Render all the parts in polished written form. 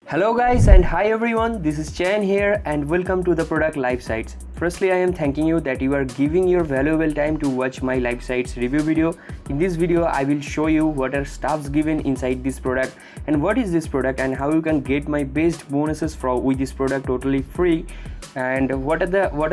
Hello guys and hi everyone, this is Chan here and welcome to the product live sites. Firstly, I am thanking you that you are giving your valuable time to watch my live sites review video. In this video, I will show you what are stuffs given inside this product and what is this product and how you can get my best bonuses with this product totally free, and what are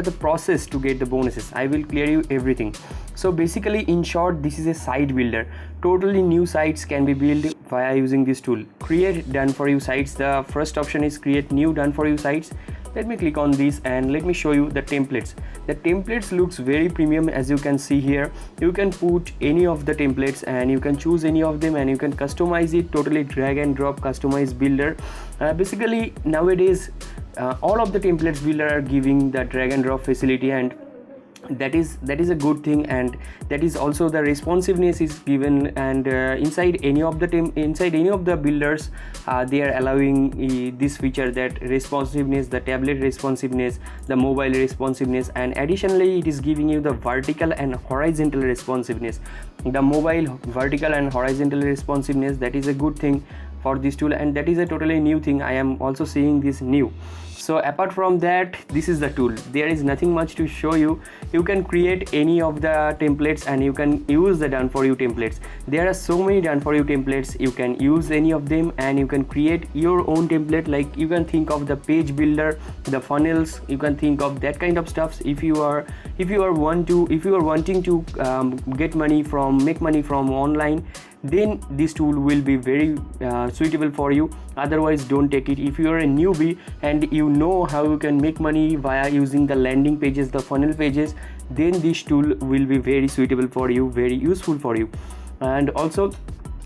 the process to get the bonuses. I will clear you everything. So basically, in short, this is a site builder. Totally new sites can be built via using this tool. Create done for you sites. The first option is create new done for you sites. Let me click on this and let me show you the templates. The templates looks very premium, as you can see here. You can put any of the templates and you can choose any of them and you can customize it. Totally drag and drop customize builder. Basically nowadays all of the templates builder are giving the drag and drop facility, and that is a good thing, and that is also the responsiveness is given, and inside any of the builders they are allowing this feature, that responsiveness, the tablet responsiveness, the mobile responsiveness, and additionally it is giving you the vertical and horizontal responsiveness. The mobile vertical and horizontal responsiveness, that is a good thing for this tool, and that is a totally new thing. I am also seeing this new. So apart from that, this is the tool. There is nothing much to show you. You can create any of the templates and you can use the done for you templates. There are so many done for you templates. You can use any of them and you can create your own template. Like you can think of the page builder, the funnels, you can think of that kind of stuff. If you are wanting to make money from online, then this tool will be very suitable for you. Otherwise, don't take it. If you are a newbie and you know how you can make money via using the landing pages, the funnel pages, then this tool will be very suitable for you, very useful for you. And also,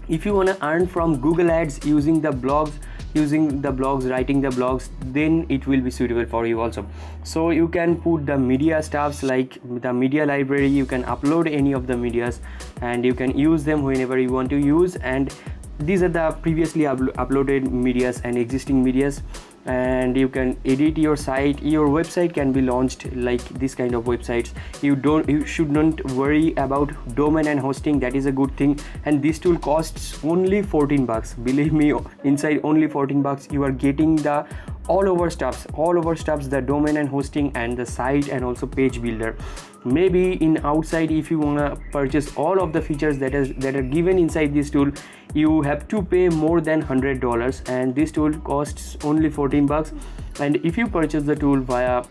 if you want to earn from Google Ads using the blogs, writing the blogs, then it will be suitable for you also. So you can put the media stuffs like the media library. You can upload any of the medias and you can use them whenever you want to use, and these are the previously uploaded medias and existing medias, and you can edit your site. Your website can be launched like this kind of websites. You should not worry about domain and hosting. That is a good thing, and this tool costs only $14. Believe me, inside only $14 you are getting the all over stuffs, the domain and hosting and the site and also page builder. Maybe in outside, if you wanna purchase all of the features that are given inside this tool, you have to pay more than $100, and this tool costs only $14. And if you purchase the tool via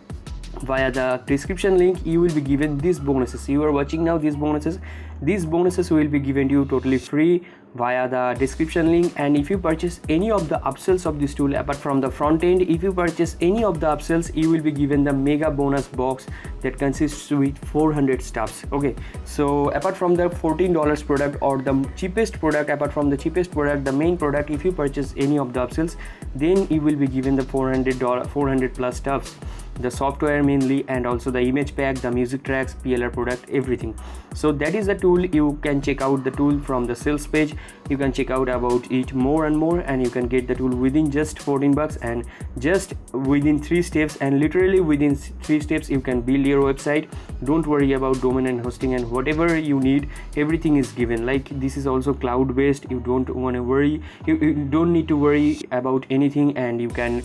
the description link, you will be given these bonuses. You are watching now these bonuses will be given to you totally free via the description link. And if you purchase any of the upsells of this tool, apart from the front end, if you purchase any of the upsells, you will be given the mega bonus box that consists with 400 stuffs. Okay, so apart from the $14 product or the cheapest product, the main product, if you purchase any of the upsells, then you will be given the $400 plus stuffs, the software mainly, and also the image pack, the music tracks, PLR product, everything. So that is the tool. You can check out the tool from the sales page. You can check out about it more and more, and you can get the tool within just $14 and just within 3 steps, and literally within 3 steps you can build your website. Don't worry about domain and hosting, and whatever you need, everything is given. Like this is also cloud based. You don't want to worry, you don't need to worry about anything, and you can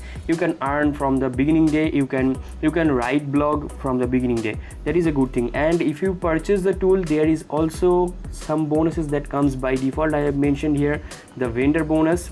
earn from the beginning day. You can write blog from the beginning day. That is a good thing. And if you purchase the tool, there is also some bonuses that comes by default. I have mentioned here the vendor bonus.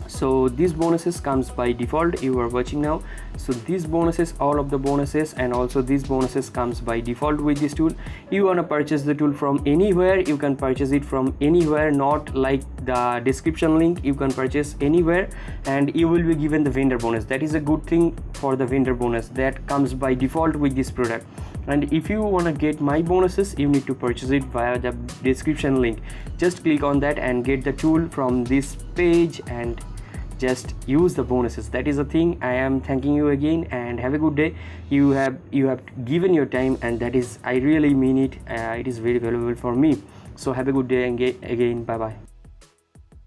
So these bonuses comes by default. You are watching now. So these bonuses, all of the bonuses, and also these bonuses comes by default with this tool. You want to purchase the tool from anywhere, you can purchase it from anywhere, not like the description link. You can purchase anywhere and you will be given the vendor bonus. That is a good thing for the vendor bonus that comes by default with this product. And if you want to get my bonuses, you need to purchase it via the description link. Just click on that and get the tool from this page and just use the bonuses. That is the thing. I am thanking you again and have a good day. You have given your time, and that is, I really mean it. It is very valuable for me. So have a good day and again, bye bye.